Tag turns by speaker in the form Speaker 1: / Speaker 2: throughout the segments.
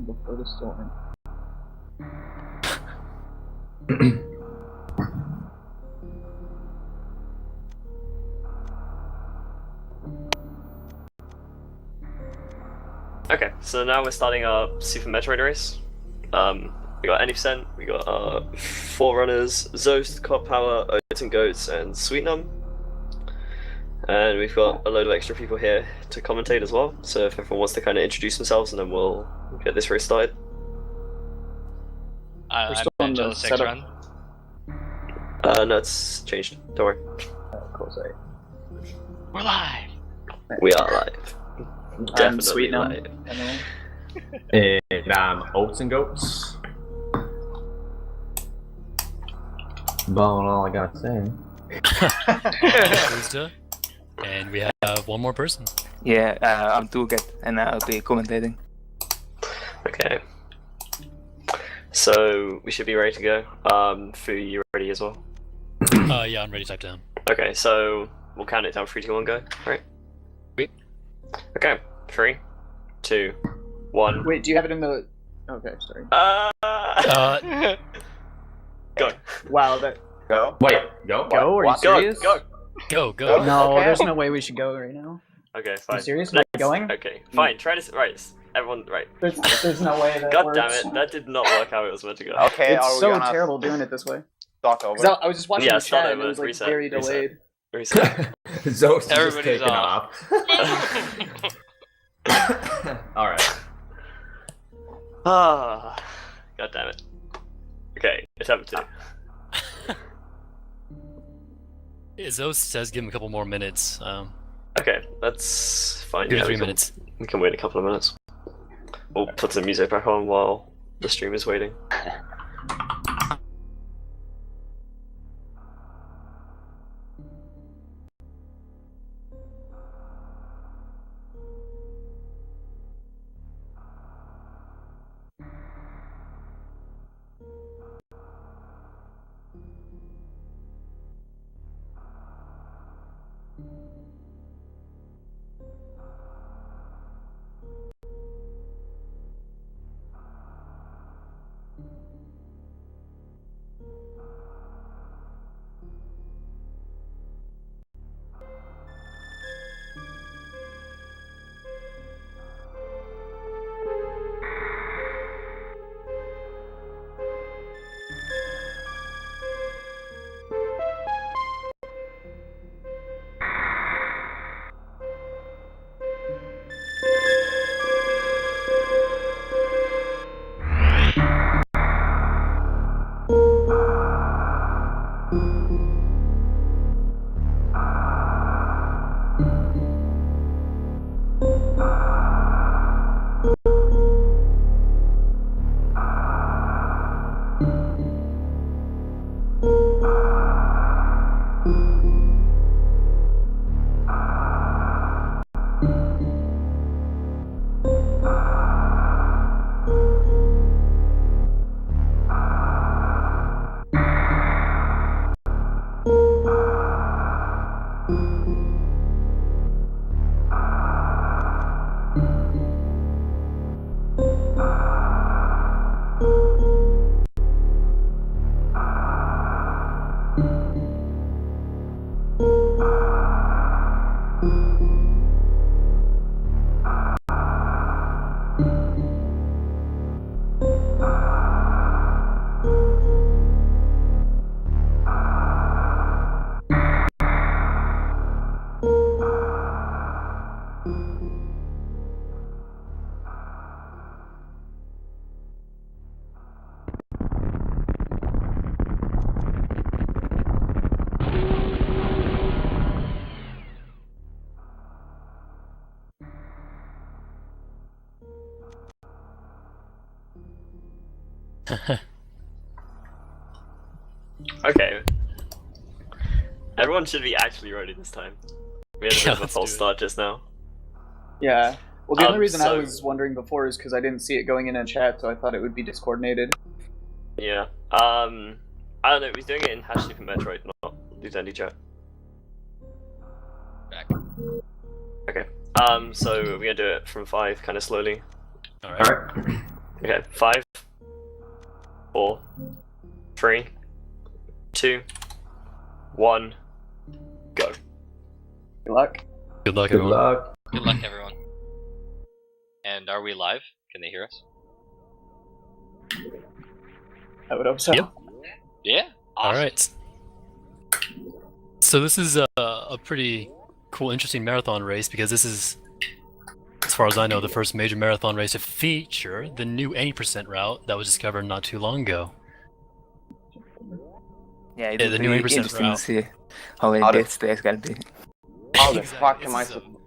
Speaker 1: before the storm.
Speaker 2: Okay, so now we're starting our Super Metroid race. We got Any%, we got Forerunners, Zost, Cop Power, Oats and Goats, and Sweetnum. And we've got a load of extra people here to commentate as well, so if everyone wants to kind of introduce themselves, and then we'll get this race started.
Speaker 3: I'm Angela 6 Run.
Speaker 2: No, it's changed. Don't worry.
Speaker 1: Cool, sorry.
Speaker 3: We're live!
Speaker 2: We are live. Definitely live.
Speaker 4: And I'm Oats and Goats. Balling all I got to say.
Speaker 5: And we have one more person.
Speaker 6: Yeah, I'm Toolkit, and I'll be commentating.
Speaker 2: Okay. So we should be ready to go. Fu, you ready as well?
Speaker 5: Yeah, I'm ready to type down.
Speaker 2: Okay, so we'll count it down. 3, 2, 1, go. Right.
Speaker 5: Wait.
Speaker 2: Okay. 3, 2, 1.
Speaker 1: Wait, do you have it in the? Okay, sorry.
Speaker 2: Go.
Speaker 1: Wow, that.
Speaker 4: Go. Wait, go?
Speaker 1: Go? Are you serious?
Speaker 2: Go.
Speaker 5: Go.
Speaker 1: No,
Speaker 6: Okay.
Speaker 1: there's no way we should go right now.
Speaker 2: Okay,
Speaker 1: Are
Speaker 2: fine.
Speaker 1: you serious? Am I going?
Speaker 2: Okay, fine. Try to. Right. Everyone, right.
Speaker 1: There's no way that
Speaker 2: God
Speaker 1: works.
Speaker 2: damn it. That did not work how it was meant to go.
Speaker 6: Okay,
Speaker 1: It's
Speaker 6: are we
Speaker 1: so
Speaker 6: gonna
Speaker 1: terrible doing it this way.
Speaker 6: start over?
Speaker 1: 'Cause I was just watching
Speaker 2: Yeah,
Speaker 1: the
Speaker 2: start
Speaker 1: chat and
Speaker 2: over,
Speaker 1: it was like
Speaker 2: reset,
Speaker 1: very
Speaker 2: reset.
Speaker 1: delayed.
Speaker 2: Reset.
Speaker 4: Zost is just
Speaker 3: Everybody's
Speaker 4: taking
Speaker 3: off.
Speaker 4: Alright.
Speaker 2: Ah. God damn it. Okay, attempt 2.
Speaker 5: Zost says give him a couple more minutes.
Speaker 2: Okay, that's fine.
Speaker 5: 2 to
Speaker 2: Yeah,
Speaker 5: 3
Speaker 2: we can-
Speaker 5: minutes.
Speaker 2: We can wait a couple of minutes. We'll put the music back on while the stream is waiting. Okay. Everyone should be actually ready this time. We had a bit of a
Speaker 5: let's
Speaker 2: false
Speaker 5: do it.
Speaker 2: start just now.
Speaker 1: Yeah. Well, the only reason I
Speaker 2: so-
Speaker 1: was wondering before is because I didn't see it going in a chat, so I thought it would be discoordinated.
Speaker 2: Yeah. I don't know, he's doing it in hash Super Metroid, not Lieutenant chat.
Speaker 3: Back.
Speaker 2: Okay. So we're gonna do it from 5, kind of slowly.
Speaker 5: Alright.
Speaker 4: Alright.
Speaker 2: Okay, 5, 4, 3, 2, 1, go.
Speaker 1: Good luck.
Speaker 5: Good luck,
Speaker 4: Good
Speaker 5: everyone.
Speaker 4: luck.
Speaker 3: Good luck, everyone. And are we live? Can they hear us?
Speaker 1: I would hope so.
Speaker 5: Yep.
Speaker 3: Yeah. Awesome.
Speaker 5: All right. So this is a pretty cool, interesting marathon race because this is, as far as I know, the first major marathon race to feature the new 80% route that was discovered not too long ago.
Speaker 6: Yeah, it
Speaker 5: Yeah,
Speaker 6: will
Speaker 5: the new
Speaker 6: be
Speaker 5: 80%
Speaker 6: interesting to
Speaker 5: route.
Speaker 6: see how many
Speaker 7: How the-
Speaker 6: deaths there's gonna be.
Speaker 7: How the
Speaker 5: Exactly,
Speaker 7: fuck
Speaker 5: this
Speaker 7: am I
Speaker 5: is a-
Speaker 7: supposed?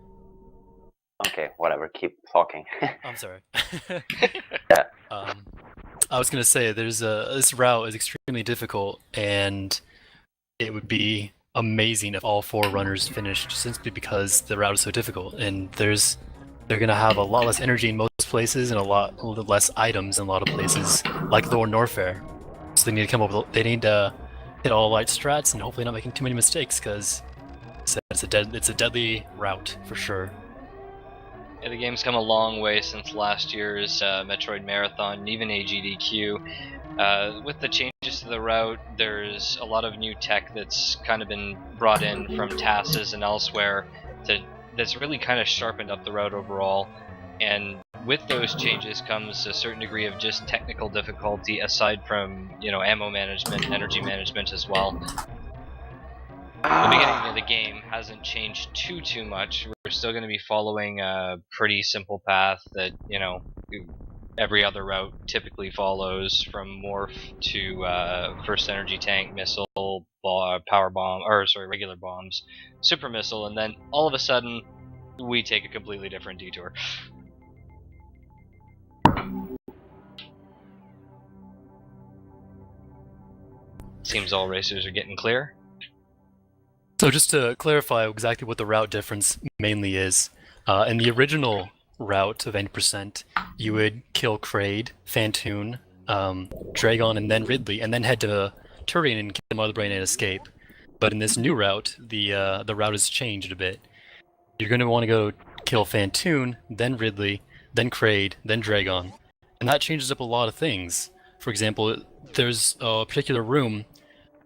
Speaker 7: Okay, whatever. Keep talking.
Speaker 5: I'm sorry.
Speaker 7: Yeah.
Speaker 5: I was gonna say this route is extremely difficult, and it would be amazing if all 4 runners finished simply because the route is so difficult. And they're gonna have a lot less energy in most places and a lot less items in a lot of places, like Lord Norfair. So they need to come up with, they need to hit all light strats and hopefully not making too many mistakes because it's a deadly route for sure.
Speaker 3: Yeah, the game's come a long way since last year's Metroid Marathon, and even AGDQ. With the changes to the route, there's a lot of new tech that's kind of been brought in from TASs and elsewhere that's really kind of sharpened up the route overall. And with those changes comes a certain degree of just technical difficulty, aside from ammo management, energy management as well. The beginning of the game hasn't changed too much. We're still going to be following a pretty simple path that every other route typically follows, from morph to first energy tank, missile, power bomb, or sorry, regular bombs, super missile, and then all of a sudden we take a completely different detour. Seems all racers are getting clear.
Speaker 5: So just to clarify exactly what the route difference mainly is, in the original route of 80%, you would kill Kraid, Phantoon, Dragon, and then Ridley, and then head to Turian and kill Mother Brain and escape. But in this new route, the route has changed a bit. You're going to want to go kill Phantoon, then Ridley, then Kraid, then Dragon, and that changes up a lot of things. For example, there's a particular room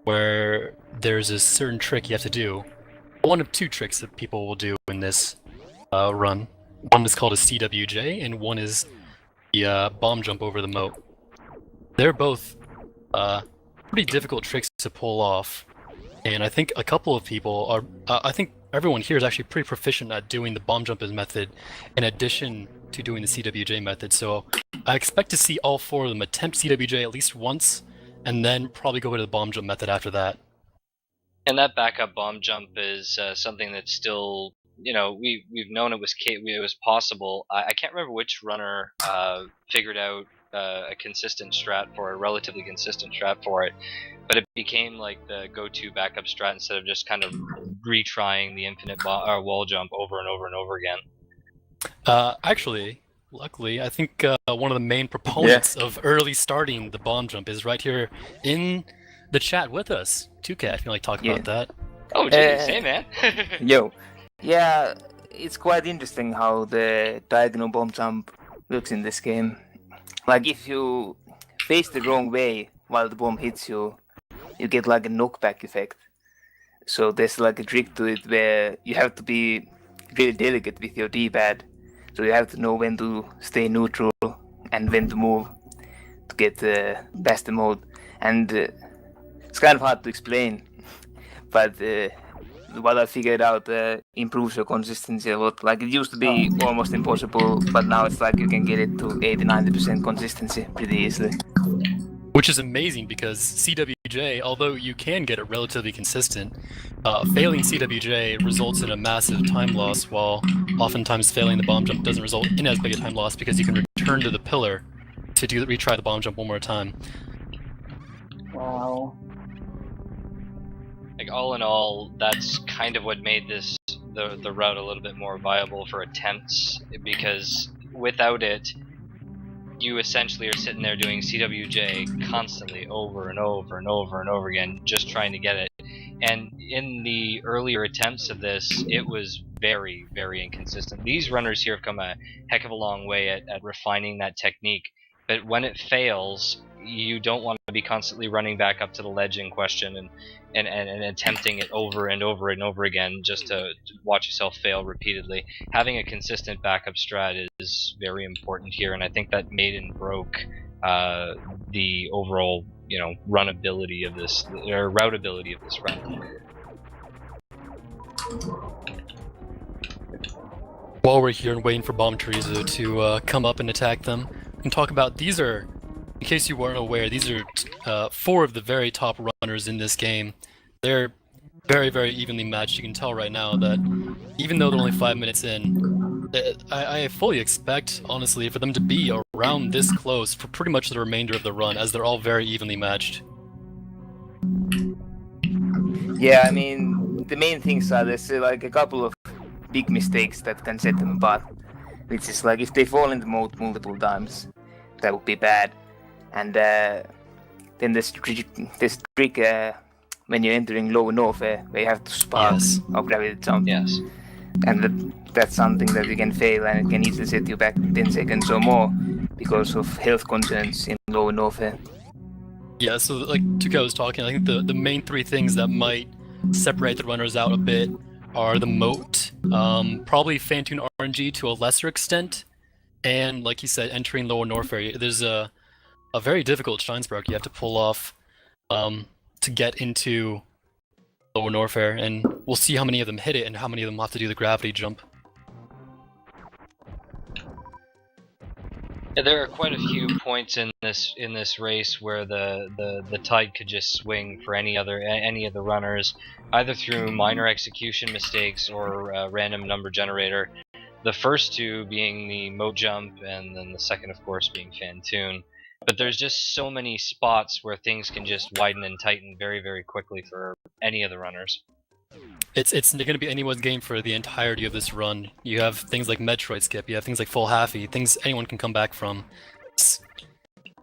Speaker 5: where there's a certain trick you have to do. One of 2 tricks that people will do in this run. One is called a CWJ, and one is the bomb jump over the moat. They're both pretty difficult tricks to pull off, and I think a couple of people are. I think everyone here is actually pretty proficient at doing the bomb jump method, in addition to doing the CWJ method. So I expect to see all 4 of them attempt CWJ at least once, and then probably go to the bomb jump method after that.
Speaker 3: And that backup bomb jump is something that's still, we've known it was possible. I can't remember which runner figured out a consistent strat for it, a relatively consistent strat for it, but it became like the go-to backup strat instead of just kind of retrying the infinite wall jump over and over and over again.
Speaker 5: Actually, luckily, I think one of the main proponents of early starting the bomb jump is right here in the chat with us. 2K, if you like talk about that.
Speaker 3: Oh, geez, hey man.
Speaker 6: Yo, yeah, it's quite interesting how the diagonal bomb jump works in this game. Like, if you face the wrong way while the bomb hits you, you get like a knockback effect. So there's like a trick to it where you have to be really delicate with your D-pad. So you have to know when to stay neutral and when to move to get past the mode. And it's kind of hard to explain, but what I figured out improves your consistency a lot. Like, it used to be almost impossible, but now it's like you can get it to 80-90% consistency pretty easily.
Speaker 5: Which is amazing because CWJ, although you can get it relatively consistent, failing CWJ results in a massive time loss, while oftentimes failing the bomb jump doesn't result in as big a time loss because you can return to the pillar to retry the bomb jump one more time.
Speaker 1: Wow.
Speaker 3: Like, all in all, that's kind of what made the route a little bit more viable for attempts, because without it, you essentially are sitting there doing CWJ constantly over and over and over and over again, just trying to get it. And in the earlier attempts of this, it was very, very inconsistent. These runners here have come a heck of a long way at refining that technique, but when it fails, you don't want to be constantly running back up to the ledge in question and attempting it over and over and over again just to watch yourself fail repeatedly. Having a consistent backup strat is very important here, and I think that made and broke the overall, runability of this, or routability of this run.
Speaker 5: While we're here and waiting for Bomb Chorizo to come up and attack them, we can talk about, these are, in case you weren't aware, these are 4 of the very top runners in this game. They're very, very evenly matched. You can tell right now that even though they're only 5 minutes in, I fully expect, honestly, for them to be around this close for pretty much the remainder of the run, as they're all very evenly matched.
Speaker 6: Yeah, I mean, the main things are there's like a couple of big mistakes that can set them apart. Which is like if they fall in the mode multiple times, that would be bad. And then there's trick when you're entering lower north where you have to spark or gravity jump.
Speaker 3: Yes.
Speaker 6: And that's something that you can fail and it can easily set you back 10 seconds or more because of health concerns in lower north.
Speaker 5: Yeah, so like Tuka was talking, I think the main 3 things that might separate the runners out a bit are the moat, probably Fantoon RNG to a lesser extent, and like you said, entering lower north area. There's a very difficult shine spark you have to pull off to get into lower north area, and we'll see how many of them hit it and how many of them will have to do the gravity jump.
Speaker 3: Yeah, there are quite a few points in this race where the tide could just swing for any of the runners, either through minor execution mistakes or random number generator. The first 2 being the moat jump, and then the second, of course, being Fantoon. But there's just so many spots where things can just widen and tighten very, very quickly for any of the runners.
Speaker 5: It's going to be anyone's game for the entirety of this run. You have things like Metroid skip, you have things like full halfy, things anyone can come back from. It's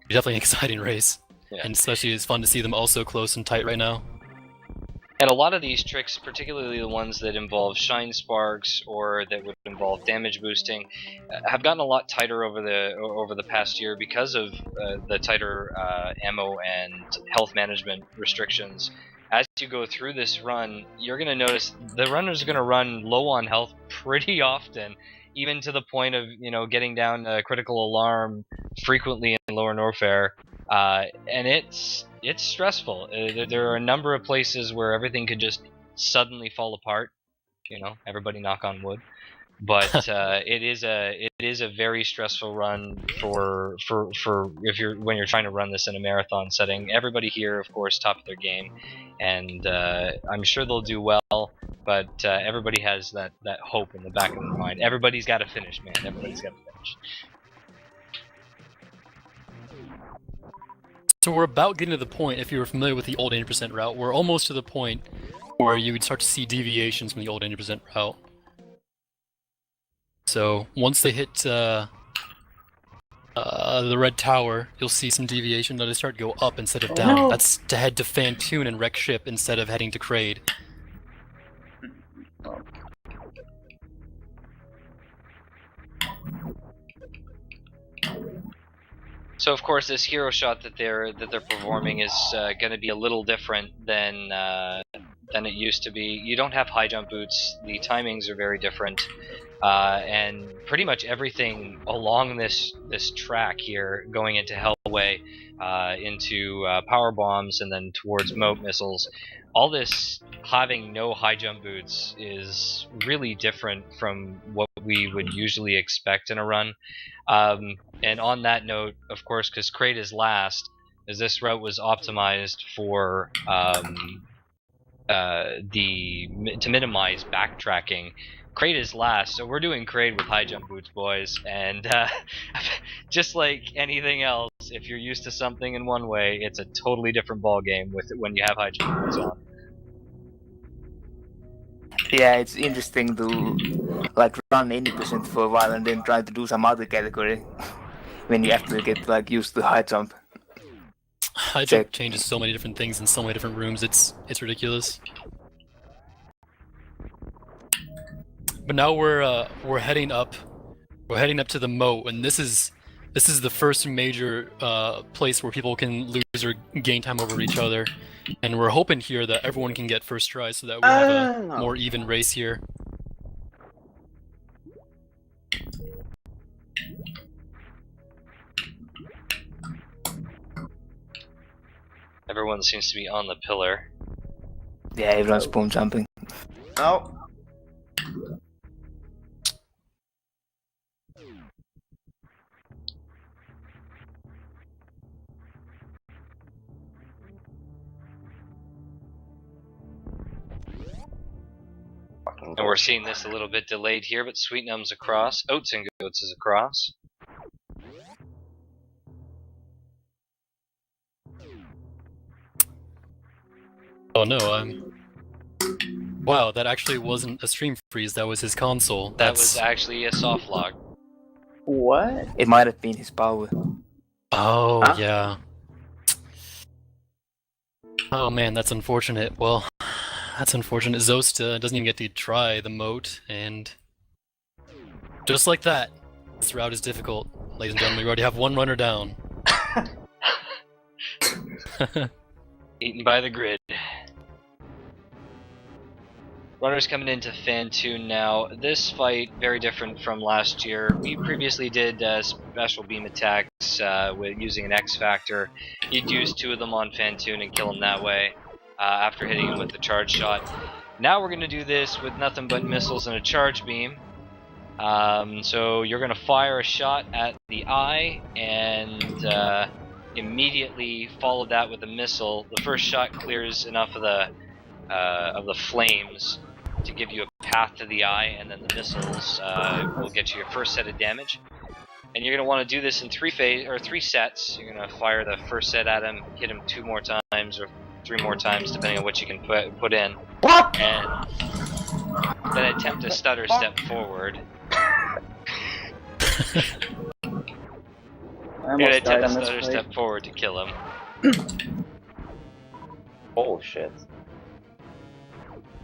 Speaker 5: definitely an exciting race, and especially it's fun to see them all so close and tight right now.
Speaker 3: And a lot of these tricks, particularly the ones that involve shine sparks or that would involve damage boosting, have gotten a lot tighter over the past year because of the tighter ammo and health management restrictions. As you go through this run, you're going to notice the runners are going to run low on health pretty often, even to the point of getting down a critical alarm frequently in lower Norfair, and it's stressful. There are a number of places where everything could just suddenly fall apart. Everybody knock on wood. But it is a very stressful run for when you're trying to run this in a marathon setting. Everybody here, of course, top of their game, and I'm sure they'll do well. But everybody has that hope in the back of their mind. Everybody's got to finish, man. Everybody's got to finish.
Speaker 5: So we're about getting to the point, if you were familiar with the old 80% route, we're almost to the point where you would start to see deviations from the old 80% route. So once they hit the red tower, you'll see some deviation that they start to go up instead of down.
Speaker 1: No.
Speaker 5: That's to head to Fantoon and wreck ship instead of heading to Kraid.
Speaker 3: So of course, this hero shot that they're performing is going to be a little different than it used to be. You don't have high jump boots. The timings are very different, and pretty much everything along this track here, going into Hellway, into power bombs, and then towards moat missiles. All this having no high jump boots is really different from what we would usually expect in a run. And on that note, of course, because Kraid is last, as this route was optimized for to minimize backtracking. Kraid is last, so we're doing Kraid with high jump boots, boys. And just like anything else, if you're used to something in one way, it's a totally different ball game with it when you have high jump boots on.
Speaker 6: Yeah, it's interesting to like run 80% for a while and then try to do some other category when you actually get like used to high jump.
Speaker 5: High jump changes so many different things in so many different rooms. It's ridiculous. But now we're heading up. We're heading up to the moat, and this is This is the first major place where people can lose or gain time over each other, and we're hoping here that everyone can get first try so that we have a
Speaker 7: No.
Speaker 5: more even race here.
Speaker 3: Everyone seems to be on the pillar.
Speaker 6: Yeah, everyone's bomb jumping.
Speaker 1: Oh.
Speaker 7: Fucking
Speaker 3: And we're seeing this a little bit delayed here, but Sweetnum's across. Oats and Goats is across.
Speaker 5: Oh no, wow, that actually wasn't a stream freeze, that was his console.
Speaker 3: That was actually a soft lock.
Speaker 1: What?
Speaker 6: It might have been his power.
Speaker 5: Oh,
Speaker 1: Huh?
Speaker 5: yeah. Oh man, that's unfortunate. Well, that's unfortunate. Zosta doesn't even get to try the moat, and just like that, this route is difficult. Ladies and gentlemen, we already have one runner down.
Speaker 3: Eaten by the grid. Runners coming into Fantoon now. This fight, very different from last year. We previously did special beam attacks with using an X Factor. You'd use 2 of them on Fantoon and kill him that way after hitting him with the charge shot. Now we're going to do this with nothing but missiles and a charge beam. So you're going to fire a shot at the eye and immediately follow that with a missile. The first shot clears enough of the flames to give you a path to the eye, and then the missiles will get you your first set of damage. And you're going to want to do this in 3 sets. You're going to fire the first set at him, hit him 2 more times or 3 more times, depending on what you can put in.
Speaker 7: What?
Speaker 3: And then attempt to stutter step forward.
Speaker 1: I
Speaker 3: You're going to
Speaker 1: almost died
Speaker 3: attempt to
Speaker 1: on this
Speaker 3: stutter
Speaker 1: fight.
Speaker 3: step forward to kill him.
Speaker 7: Bullshit.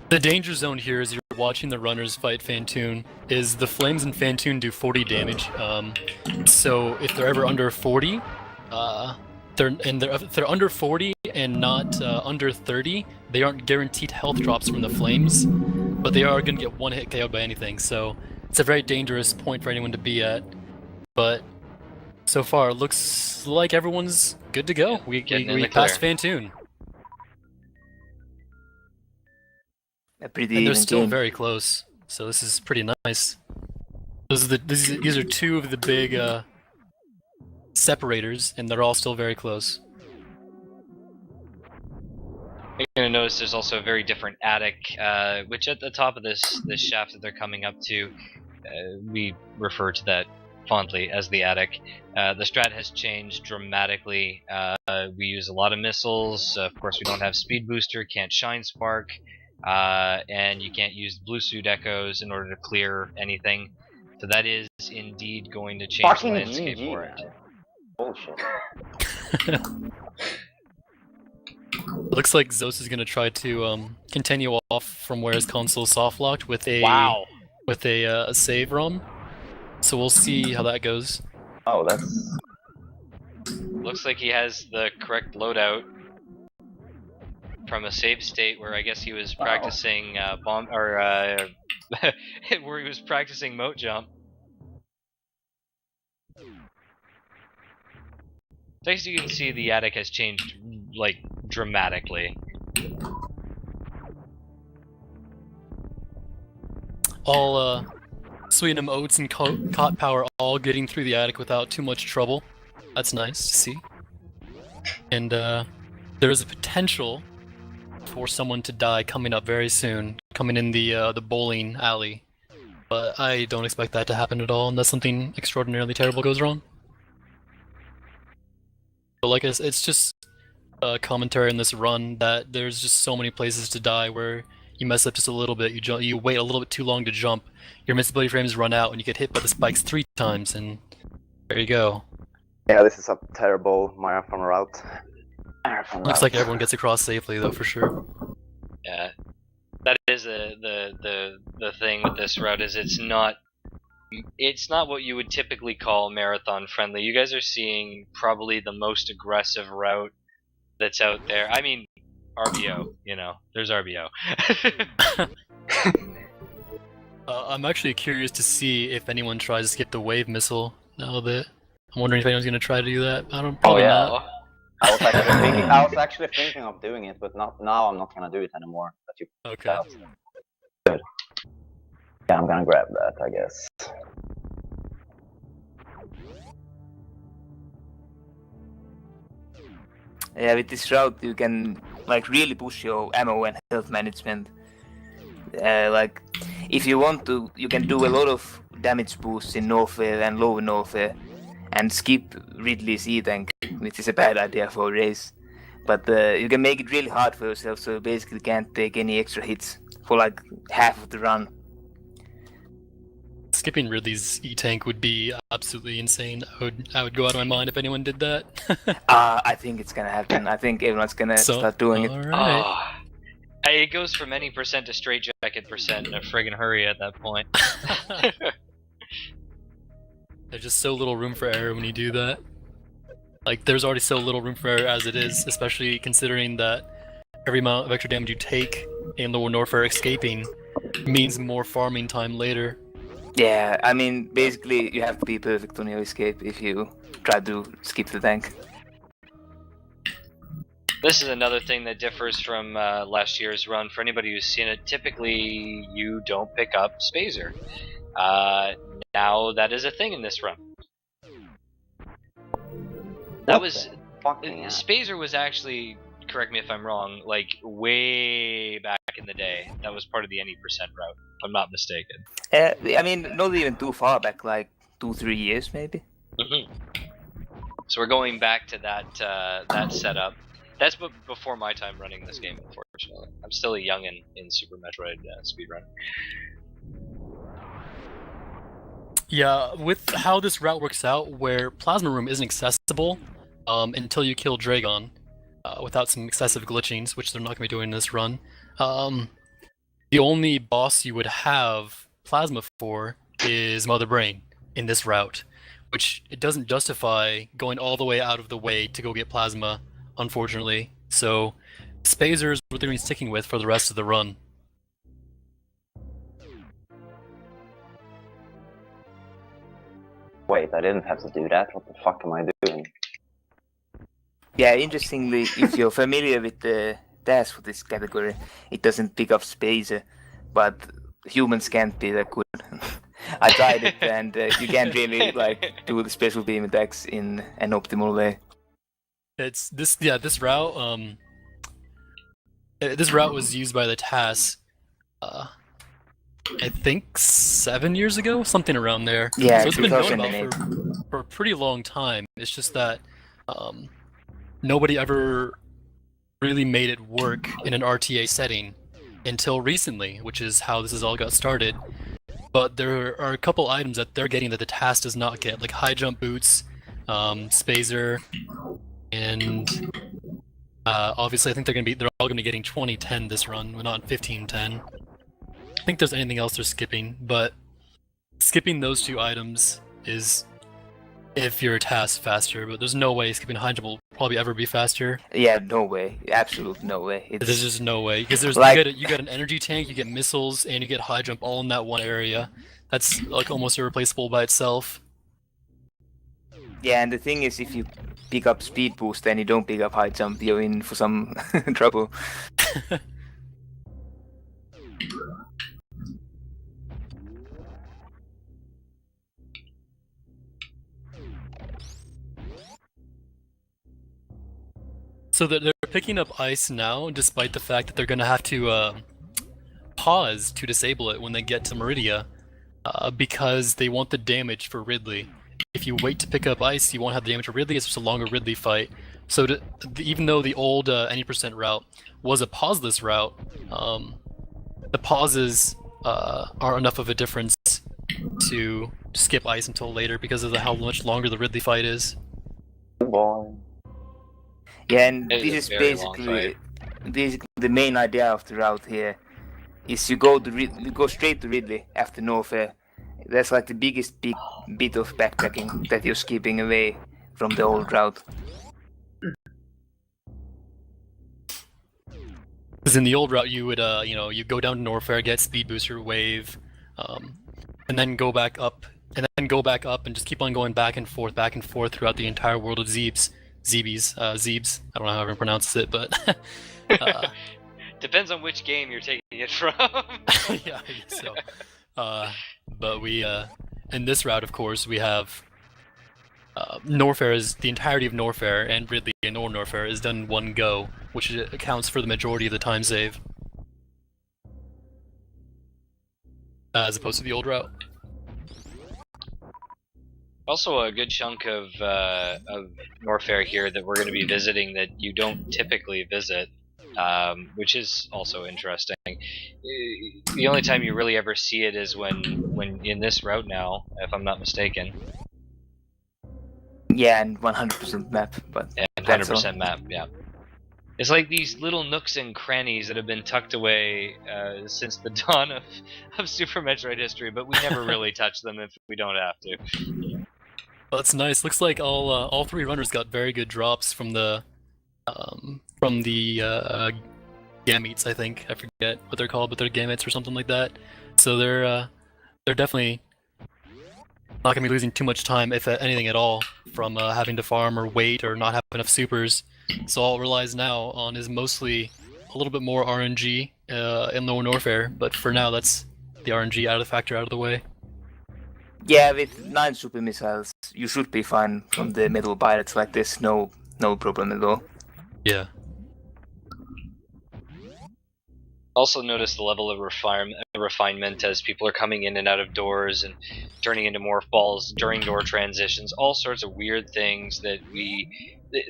Speaker 5: The danger zone here, as you're watching the runners fight Fantoon, is the flames in Fantoon do 40 damage. So if they're ever under 40, if they're under 40 and not under 30, they aren't guaranteed health drops from the flames, but they are going to get one hit KO'd by anything. So it's a very dangerous point for anyone to be at. But so far, it looks like everyone's good to go.
Speaker 3: Yeah,
Speaker 5: We
Speaker 3: getting in the
Speaker 5: passed
Speaker 3: clear.
Speaker 5: Fantoon.
Speaker 6: A pretty
Speaker 5: And they're
Speaker 6: even
Speaker 5: still
Speaker 6: game.
Speaker 5: very close, so this is pretty nice. These are 2 of the big separators, and they're all still very close.
Speaker 3: You're going to notice there's also a very different attic, which at the top of this shaft that they're coming up to, we refer to that fondly as the attic. The strat has changed dramatically. We use a lot of missiles. Of course, we don't have speed booster, can't shine spark, and you can't use blue suit echoes in order to clear anything. So that is indeed going to change
Speaker 7: Fucking
Speaker 3: the landscape
Speaker 7: GG,
Speaker 3: for it.
Speaker 7: man. Bullshit.
Speaker 5: Looks like Zos is gonna try to continue off from where his console soft locked with a a save run. So we'll see how that goes.
Speaker 7: Oh, that's...
Speaker 3: Looks like he has the correct loadout from a save state where I guess he was practicing where he was practicing moat jump. So as you can see, the attic has changed like dramatically.
Speaker 5: All Sweetnum, Oats, and Cot Power all getting through the attic without too much trouble. That's nice to see. And there is a potential for someone to die coming up very soon, coming in the bowling alley. But I don't expect that to happen at all unless something extraordinarily terrible goes wrong. But like it's just a commentary in this run that there's just so many places to die where you mess up just a little bit, you wait a little bit too long to jump, your missability frames run out, and you get hit by the spikes 3 times, and there you go.
Speaker 7: Yeah, this is a terrible marathon route.
Speaker 5: Looks like everyone gets across safely though, for sure.
Speaker 3: Yeah, that is the thing with this route is it's not it's not what you would typically call marathon friendly. You guys are seeing probably the most aggressive route that's out there. I mean, RBO, there's RBO.
Speaker 5: I'm actually curious to see if anyone tries to skip the wave missile now that I'm wondering if anyone's gonna try to do that. I don't. Probably
Speaker 7: yeah.
Speaker 5: not.
Speaker 7: I was actually thinking of doing it, but now I'm not gonna do it anymore. That you
Speaker 5: Okay.
Speaker 7: Good. Yeah, I'm gonna grab that, I guess.
Speaker 6: Yeah, with this route you can like really push your ammo and health management. Like, if you want to, you can do a lot of damage boosts in Norfair and lower Norfair, and skip Ridley's E-Tank, which is a bad idea for a race. But you can make it really hard for yourself, so you basically can't take any extra hits for like half of the run.
Speaker 5: Skipping Ridley's E-Tank would be absolutely insane. I would go out of my mind if anyone did that.
Speaker 6: I think it's gonna happen. I think everyone's gonna start doing it.
Speaker 5: Alright.
Speaker 3: Oh, it goes from any percent to straight jacket percent in a friggin' hurry at that point.
Speaker 5: There's just so little room for error when you do that. Like, there's already so little room for error as it is, especially considering that every amount of extra damage you take in lower Norfair escaping means more farming time later.
Speaker 6: Yeah, I mean, basically you have to be perfect on your escape if you try to skip the tank.
Speaker 3: This is another thing that differs from last year's run. For anybody who's seen it, typically you don't pick up Spazer. Now that is a thing in this run. That was Spazer was actually, correct me if I'm wrong, like way back in the day. That was part of the any percent route, if I'm not mistaken.
Speaker 6: I mean, not even too far back, like 2-3 years maybe.
Speaker 3: So we're going back to that setup. That's before my time running this game, unfortunately. I'm still a youngin' in Super Metroid speedrun.
Speaker 5: Yeah, with how this route works out, where Plasma Room isn't accessible until you kill Dragon, without some excessive glitchings, which they're not going to be doing in this run. The only boss you would have Plasma for is Mother Brain in this route, which it doesn't justify going all the way out of the way to go get Plasma, unfortunately. So Spazer is what they're going to be sticking with for the rest of the run.
Speaker 7: Wait, I didn't have to do that. What the fuck am I doing?
Speaker 6: Yeah, interestingly, if you're familiar with the task for this category, it doesn't pick up Spazer, but humans can't be that good. I tried it, and you can't really like do the special beam attacks in an optimal way.
Speaker 5: It's this route. This route was used by the TAS. I think 7 years ago, something around there.
Speaker 6: Yeah,
Speaker 5: so it's been known
Speaker 6: 2008.
Speaker 5: about for a pretty long time. It's just that nobody ever really made it work in an RTA setting until recently, which is how this has all got started. But there are a couple items that they're getting that the TAS does not get, like high jump boots, Spazer, and obviously I think they're all gonna be getting 2010 this run, but not 1510. I think there's anything else they're skipping, but skipping those two items is if you're a TAS faster, but there's no way skipping high jump will probably ever be faster.
Speaker 6: Yeah, no way. Absolute no way.
Speaker 5: There's just no way, because there's
Speaker 6: Like-
Speaker 5: you get an energy tank, you get missiles, and you get high jump all in that one area. That's like almost irreplaceable by itself.
Speaker 6: Yeah, and the thing is, if you pick up speed boost and you don't pick up high jump, you're in for some trouble.
Speaker 5: So they're picking up ice now, despite the fact that they're going to have to pause to disable it when they get to Meridia, because they want the damage for Ridley. If you wait to pick up ice, you won't have the damage for Ridley. It's just a longer Ridley fight. So even though the old any percent route was a pauseless route, the pauses aren't enough of a difference to skip ice until later because of how much longer the Ridley fight is.
Speaker 7: Boy.
Speaker 6: Yeah, and
Speaker 3: It
Speaker 6: this
Speaker 3: is
Speaker 6: is
Speaker 3: a very long
Speaker 6: basically the main idea of the route here is you go straight to Ridley after Norfair. That's like the biggest bit of backpacking that you're skipping away from the old route.
Speaker 5: Because in the old route, you would, you go down to Norfair, get speed booster, wave, and then go back up, and just keep on going back and forth throughout the entire world of Zebes. Zebes. I don't know how everyone pronounces it, but
Speaker 3: Depends on which game you're taking it from.
Speaker 5: yeah, I guess so. But we, in this route, of course, we have Norfair is the entirety of Norfair, and Ridley and Norfair is done in one go, which accounts for the majority of the time save, as opposed to the old route.
Speaker 3: Also, a good chunk of Norfair here that we're going to be visiting that you don't typically visit, which is also interesting. The only time you really ever see it is when in this route now, if I'm not mistaken.
Speaker 6: Yeah, and 100% map, but
Speaker 3: And
Speaker 6: that's all.
Speaker 3: 100% map, yeah. It's like these little nooks and crannies that have been tucked away since the dawn of Super Metroid history, but we never really touch them if we don't have to.
Speaker 5: Well, that's nice. Looks like all three runners got very good drops from the gametes. I think I forget what they're called, but they're gametes or something like that. So they're definitely not gonna be losing too much time, if anything at all, from having to farm or wait or not have enough supers. So all it relies now on is mostly a little bit more RNG in Lower Norfair, but for now that's the RNG out of the way.
Speaker 6: Yeah, with 9 super missiles, you should be fine from the metal pirates like this. No problem at all.
Speaker 5: Yeah.
Speaker 3: Also notice the level of refinement as people are coming in and out of doors and turning into morph balls during door transitions. All sorts of weird things that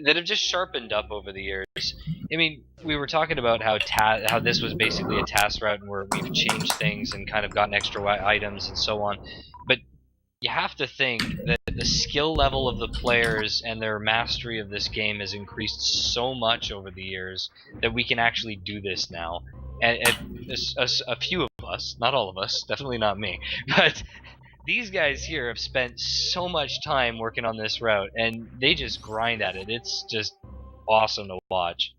Speaker 3: have just sharpened up over the years. I mean, we were talking about how this was basically a task route and where we've changed things and kind of gotten extra items and so on. But you have to think that the skill level of the players and their mastery of this game has increased so much over the years that we can actually do this now. And a few of us, not all of us, definitely not me, but these guys here have spent so much time working on this route, and they just grind at it. It's just awesome to watch.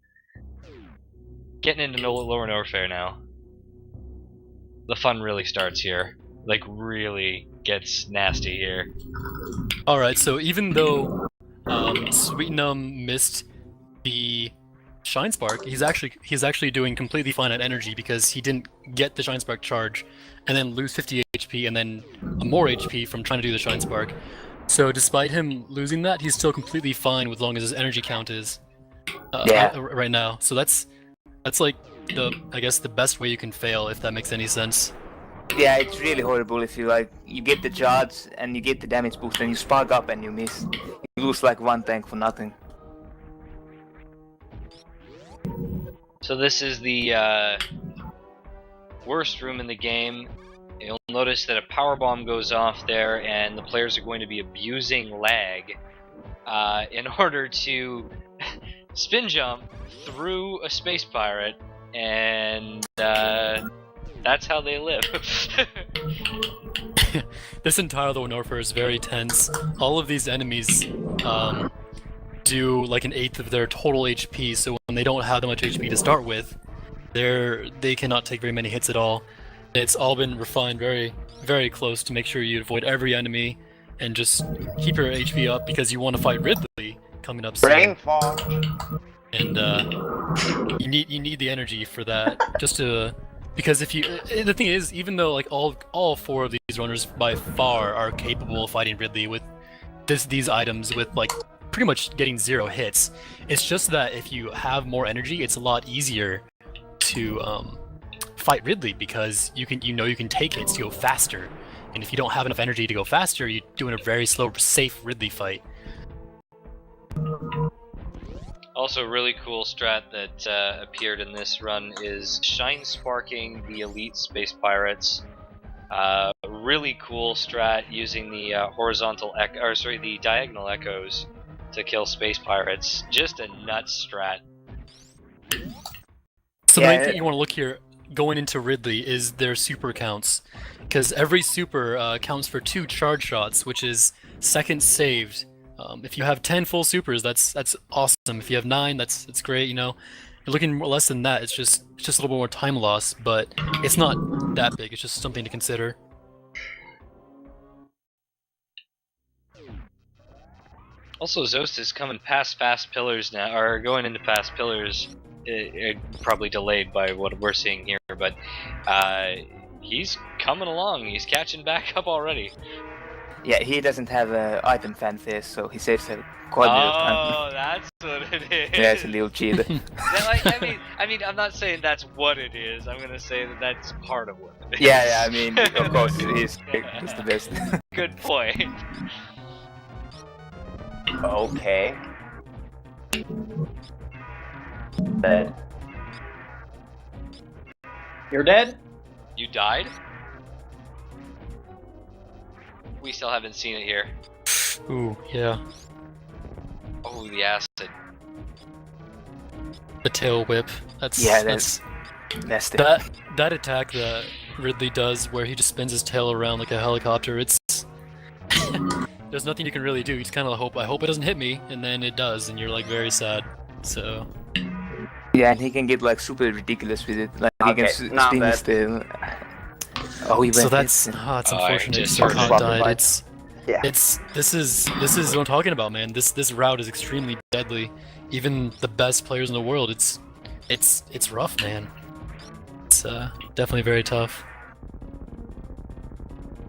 Speaker 3: Getting into Lower Norfair now. The fun really starts here. Like, really gets nasty here.
Speaker 5: Alright, so even though Sweetnum missed the Shine Spark, he's actually doing completely fine at energy because he didn't get the Shine Spark charge and then lose 50 HP and then more HP from trying to do the Shine Spark. So despite him losing that, he's still completely fine with long as his energy count is right now. So that's like I guess the best way you can fail, if that makes any sense.
Speaker 6: Yeah, it's really horrible if you get the charge and you get the damage boost and you spark up and you miss. You lose like 1 tank for nothing.
Speaker 3: So this is the worst room in the game. You'll notice that a power bomb goes off there and the players are going to be abusing lag in order to spin jump through a space pirate, and that's how they live.
Speaker 5: This entire Lower Norfair is very tense. All of these enemies do like 1/8 of their total HP, so when they don't have that much HP to start with, they cannot take very many hits at all. It's all been refined very, very close to make sure you avoid every enemy and just keep your HP up because you want to fight Ridley coming up soon.
Speaker 7: Brain fog.
Speaker 5: And you need the energy for that, just to, because if you, the thing is, even though like all 4 of these runners by far are capable of fighting Ridley with these items with like pretty much getting 0 hits, it's just that if you have more energy, it's a lot easier to fight Ridley because you can take hits to go faster, and if you don't have enough energy to go faster, you're doing a very slow, safe Ridley fight.
Speaker 3: Also, a really cool strat that appeared in this run is Shine Sparking the Elite Space Pirates. Really cool strat using the the diagonal echoes to kill space pirates. Just a nuts strat.
Speaker 5: So the main thing you want to look here going into Ridley is their super counts, because every super counts for 2 charge shots, which is seconds saved. If you have 10 full supers, that's awesome. If you have 9, that's great. You know, you're looking less than that. It's just a little bit more time loss, but it's not that big. It's just something to consider.
Speaker 3: Also, Zost is coming past fast pillars now, or going into fast pillars. Probably delayed by what we're seeing here, but he's coming along. He's catching back up already.
Speaker 6: Yeah, he doesn't have item fanfare, so he saves quite a bit of time.
Speaker 3: Oh, that's what it is.
Speaker 6: Yeah, it's a little cheat.
Speaker 3: I mean, I'm not saying that's what it is. I'm gonna say that that's part of what it is.
Speaker 6: Yeah, I mean, of course it is. It's the best.
Speaker 3: Good point.
Speaker 7: Okay. Dead.
Speaker 1: You're dead?
Speaker 3: You died? We still haven't seen it here.
Speaker 5: Ooh, yeah.
Speaker 3: Oh, the acid.
Speaker 5: The tail whip. That's
Speaker 6: Nasty.
Speaker 5: that attack that Ridley does, where he just spins his tail around like a helicopter. It's there's nothing you can really do. You just kind of hope. I hope it doesn't hit me, and then it does, and you're like very sad. So.
Speaker 6: Yeah, and he can get like super ridiculous with it. Like he can spin his tail. Oh, he went.
Speaker 5: So that's it's unfortunate.
Speaker 3: just
Speaker 5: So
Speaker 3: heard
Speaker 5: Kant
Speaker 6: it.
Speaker 5: died.
Speaker 7: Yeah.
Speaker 5: This is what I'm talking about, man. This route is extremely deadly. Even the best players in the world, it's rough, man. It's definitely very tough.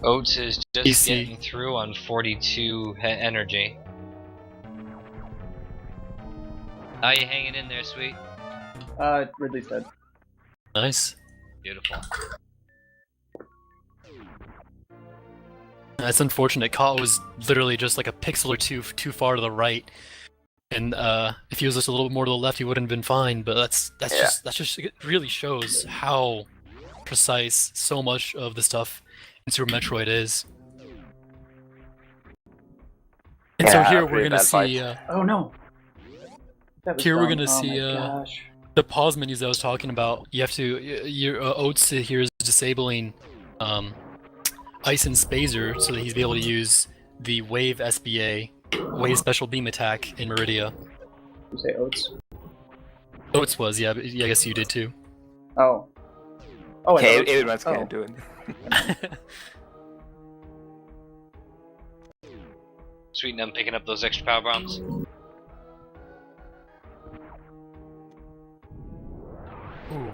Speaker 3: Oats is just
Speaker 5: EC.
Speaker 3: getting through on 42 energy. How you hanging in there, sweet?
Speaker 1: Ridley's dead.
Speaker 5: Nice.
Speaker 3: Beautiful.
Speaker 5: That's unfortunate. Ka was literally just like a pixel or two too far to the right, and if he was just a little bit more to the left, he wouldn't have been fine. But that just it really shows how precise so much of the stuff in Super Metroid is. And so here we're gonna see.
Speaker 1: Oh no. That was
Speaker 5: Here we're
Speaker 1: dumb.
Speaker 5: gonna see.
Speaker 1: Oh my gosh.
Speaker 5: The pause menus I was talking about. You have to. Your Oats here is disabling. Ice and Spazer so that he's be able to use the Wave SBA, Wave Special Beam Attack in Meridia.
Speaker 1: You say Oats?
Speaker 5: Oats was, yeah, but yeah, I guess you did too.
Speaker 1: Oh. Oh,
Speaker 6: Okay,
Speaker 1: and Oats?
Speaker 6: everyone's gonna
Speaker 1: Oh.
Speaker 6: do it.
Speaker 3: Sweet, and I'm picking up those extra power bombs.
Speaker 5: Ooh.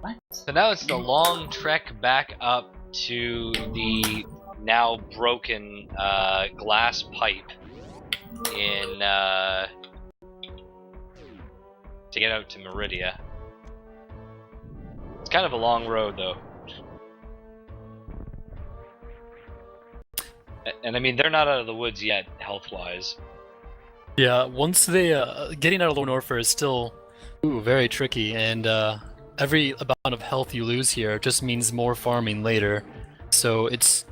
Speaker 1: What?
Speaker 3: So now it's the long trek back up to the now broken glass pipe in to get out to Meridia. It's kind of a long road though. And I mean, they're not out of the woods yet, health-wise.
Speaker 5: Yeah, once they getting out of Lower Norfair is still very tricky, and every amount of health you lose here just means more farming later. So it's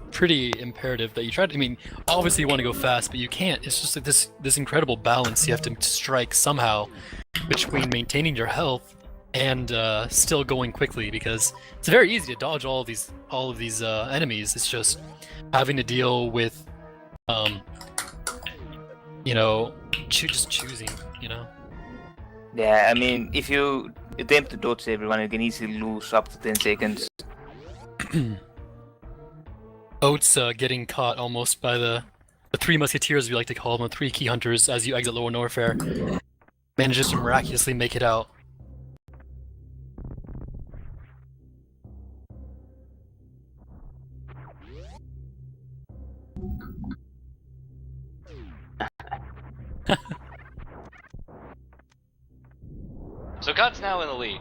Speaker 5: pretty imperative that you try to. I mean, obviously you want to go fast, but you can't. It's just like this incredible balance you have to strike somehow between maintaining your health and still going quickly, because it's very easy to dodge all of these enemies. It's just having to deal with you know, just choosing, you know.
Speaker 6: Yeah, I mean, if you attempt to dodge everyone, you can easily lose up to 10 seconds.
Speaker 5: Oats getting caught almost by the three musketeers, we like to call them, the 3 key hunters, as you exit Lower Norfair. Manages to miraculously make it out.
Speaker 3: So God's now in the lead.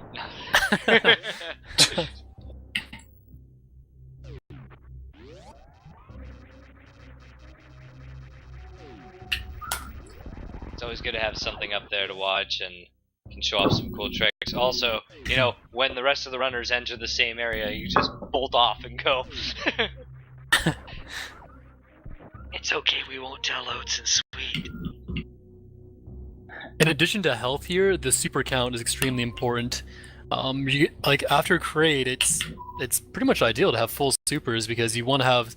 Speaker 3: It's always good to have something up there to watch and can show off some cool tricks. Also, you know, when the rest of the runners enter the same area, you just bolt off and go. It's okay, we won't tell Oats and Sweet.
Speaker 5: In addition to health here, the super count is extremely important. Like after Kraid, it's pretty much ideal to have full supers because you want to have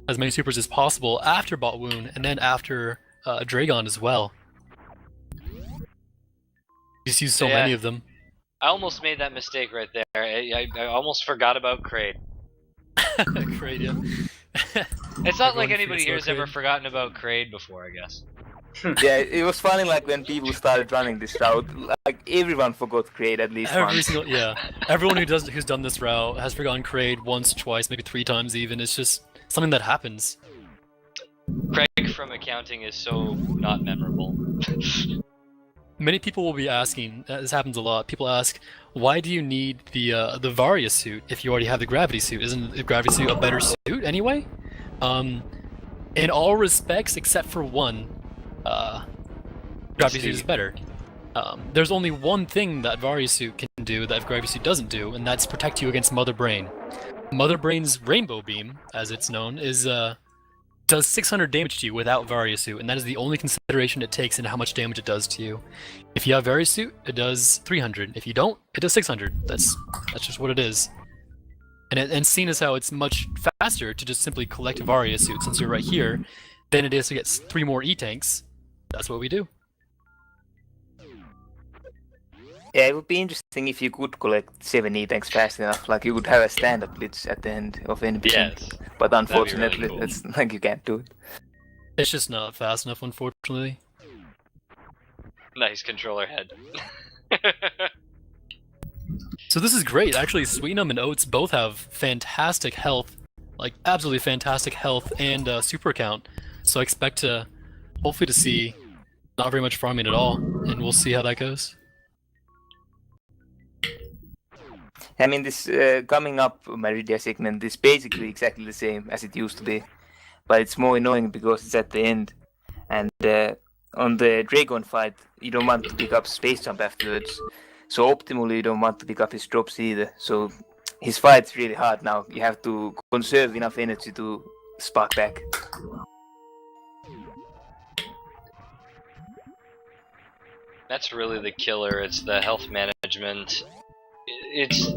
Speaker 5: as many supers as possible after Bot Wound and then after Dragon as well. You just use so
Speaker 3: Yeah.
Speaker 5: many of them.
Speaker 3: I almost made that mistake right there. I almost forgot about Kraid.
Speaker 5: Kraid, yeah.
Speaker 3: It's not like
Speaker 5: Everyone
Speaker 3: anybody
Speaker 5: feels
Speaker 3: here
Speaker 5: like
Speaker 3: has ever
Speaker 5: Kraid.
Speaker 3: forgotten about Kraid before, I guess.
Speaker 6: Yeah, it was funny like when people started running this route, like everyone forgot Kraid at least
Speaker 5: Every
Speaker 6: once.
Speaker 5: single, yeah. Everyone who's done this route has forgotten Kraid once, twice, maybe 3 times even. It's just something that happens.
Speaker 3: Craig from accounting is so not memorable.
Speaker 5: Many people will be asking, this happens a lot, people ask, why do you need the Varia suit if you already have the Gravity suit? Isn't the Gravity suit a better suit anyway? In all respects except for one, Gravity suit is better. There's only one thing that Varia suit can do that Gravity suit doesn't do, and that's protect you against Mother Brain. Mother Brain's Rainbow Beam, as it's known, does 600 damage to you without Varia suit, and that is the only consideration it takes in how much damage it does to you. If you have Varia suit, it does 300. If you don't, it does 600. That's just what it is. And seeing as how it's much faster to just simply collect Varia suit since you're right here, than it is to get 3 more E-tanks, that's what we do.
Speaker 6: Yeah, it would be interesting if you could collect 7 E-tanks fast enough, like you would have a stand-up blitz at the end of any mission.
Speaker 3: Yes.
Speaker 6: But
Speaker 3: be really
Speaker 6: unfortunately,
Speaker 3: cool.
Speaker 6: it's like you can't do it.
Speaker 5: It's just not fast enough, unfortunately.
Speaker 3: Nice controller head.
Speaker 5: So this is great. Actually, Sweetnum and Oats both have fantastic health, like absolutely fantastic health and super count. So I expect to, hopefully to see not very much farming at all, and we'll see how that goes.
Speaker 6: I mean, this coming up Meridia segment is basically exactly the same as it used to be, but it's more annoying because it's at the end. And on the Dragon fight, you don't want to pick up Space Jump afterwards, so optimally you don't want to pick up his drops either. So his fight's really hard now. You have to conserve enough energy to spark back.
Speaker 3: That's really the killer. It's the health management. It's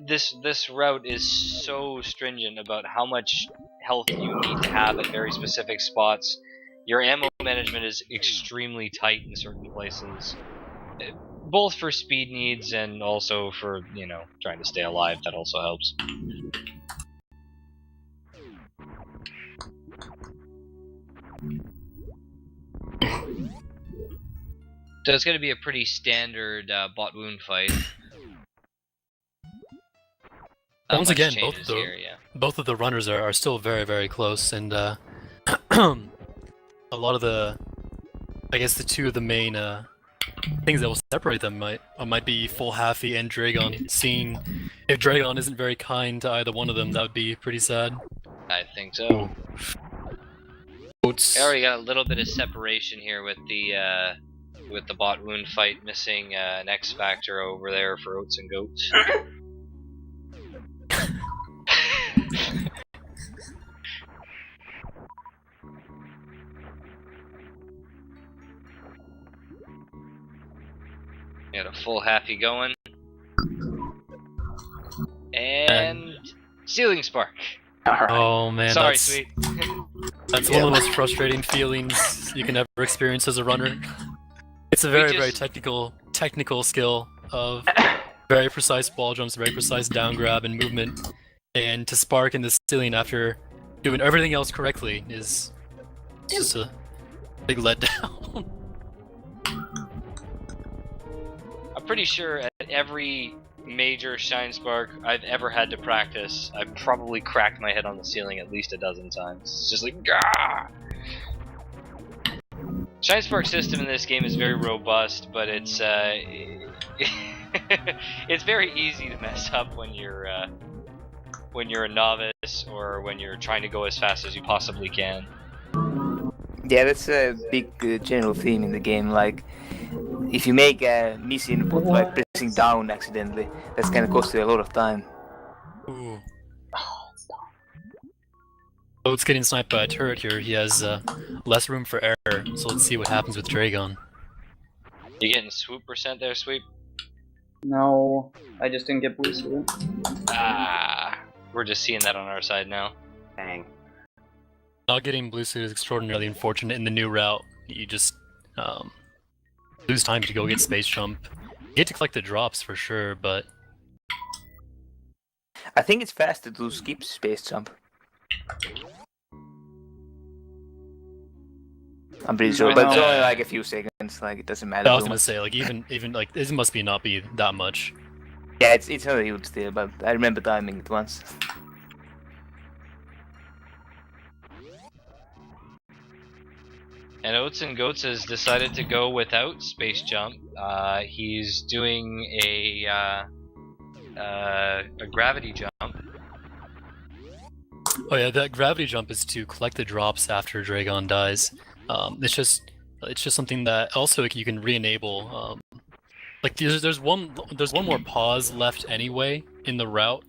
Speaker 3: this route is so stringent about how much health you need to have at very specific spots. Your ammo management is extremely tight in certain places, both for speed needs and also for, you know, trying to stay alive. That also helps. So it's going to be a pretty standard bot wound fight. Not
Speaker 5: Once
Speaker 3: much
Speaker 5: again,
Speaker 3: changes here, yeah.
Speaker 5: both of the runners are still very, very close, and a lot of the, I guess the 2 of the main things that will separate them might be Full Halfy and Dragon. Seeing if Dragon isn't very kind to either one of them, that would be pretty sad.
Speaker 3: I think so.
Speaker 5: Oats.
Speaker 3: We already got a little bit of separation here with the bot wound fight missing an X factor over there for Oats and Goats. Got a Full Halfy going. And Sealing Spark.
Speaker 7: Alright.
Speaker 5: Oh man,
Speaker 3: Sorry,
Speaker 5: that's,
Speaker 3: sweet.
Speaker 5: that's one of the most frustrating feelings you can ever experience as a runner. It's a very, very technical skill of very precise ball jumps, very precise down grab and movement, and to spark in the ceiling after doing everything else correctly is just a big letdown.
Speaker 3: I'm pretty sure at every major Shine Spark I've ever had to practice, I've probably cracked my head on the ceiling at least a dozen times. It's just like, gah! Shine Spark system in this game is very robust, but it's it's very easy to mess up when you're a novice or when you're trying to go as fast as you possibly can.
Speaker 6: Yeah, that's a big general theme in the game. Like, if you make a miss input, like pressing down accidentally, that's gonna cost you a lot of time.
Speaker 5: Ooh. Oh, it's getting sniped by a turret here. He has less room for error, so let's see what happens with Dragon.
Speaker 3: You getting swoop percent there, Sweep?
Speaker 1: No, I just didn't get blue suit.
Speaker 3: Ah, we're just seeing that on our side now.
Speaker 7: Dang.
Speaker 5: Not getting blue suit is extraordinarily unfortunate in the new route. You just lose time to go get space jump. You get to collect the drops for sure, but
Speaker 6: I think it's faster to skip space jump. I'm pretty sure,
Speaker 1: I
Speaker 6: but it's
Speaker 5: know.
Speaker 6: only like a few seconds. Like it doesn't matter.
Speaker 5: I was
Speaker 6: too
Speaker 5: gonna
Speaker 6: much.
Speaker 5: say like even like this must be not be that much.
Speaker 6: Yeah, it's not a huge deal, but I remember timing it once.
Speaker 3: And Oats and Goats has decided to go without space jump. He's doing a gravity jump.
Speaker 5: Oh yeah, that gravity jump is to collect the drops after Dragon dies. It's just something that also you can re-enable. Like there's one more pause left anyway in the route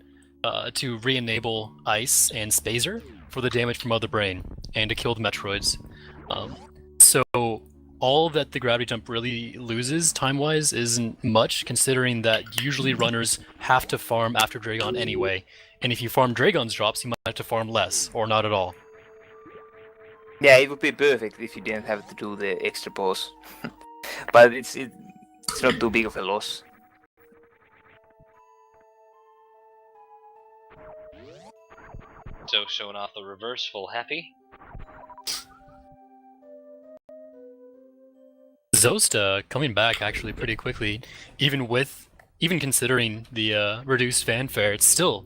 Speaker 5: to re-enable Ice and Spazer for the damage from Other Brain and to kill the Metroids. So all that the gravity jump really loses time-wise isn't much, considering that usually runners have to farm after Dragon anyway. And if you farm Dragon's drops, you might have to farm less, or not at all.
Speaker 6: Yeah, it would be perfect if you didn't have to do the extra pause. But it's not too big of a loss.
Speaker 3: So showing off the reverse full happy.
Speaker 5: Zosta coming back actually pretty quickly, even considering the reduced fanfare. It's still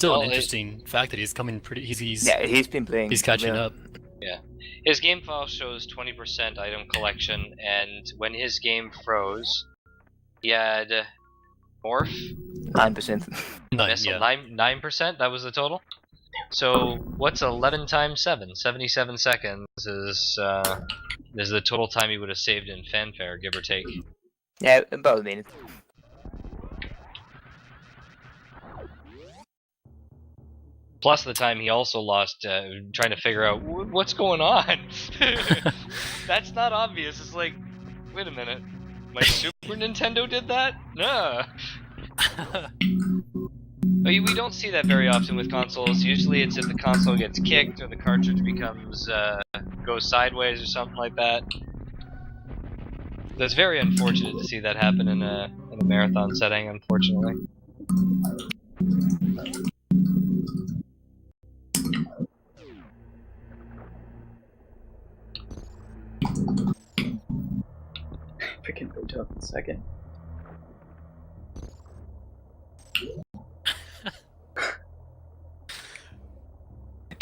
Speaker 3: Well,
Speaker 5: an interesting fact that he's coming pretty.
Speaker 6: Yeah, he's been playing.
Speaker 5: He's catching
Speaker 6: well.
Speaker 5: up.
Speaker 3: His game file shows 20% item collection, and when his game froze, he had Morph,
Speaker 6: 9%.
Speaker 3: Missile,
Speaker 5: Yeah.
Speaker 3: 9%, that was the total? So, what's 11 times 7? 77 seconds is the total time he would have saved in fanfare, give or take.
Speaker 6: Yeah, about a minute.
Speaker 3: Plus the time he also lost trying to figure out what's going on. That's not obvious. It's like, wait a minute, my Super Nintendo did that? No. We don't see that very often with consoles. Usually it's if the console gets kicked or the cartridge becomes goes sideways or something like that. That's very unfortunate to see that happen in a marathon setting, unfortunately.
Speaker 1: Freaking Hotel in a second.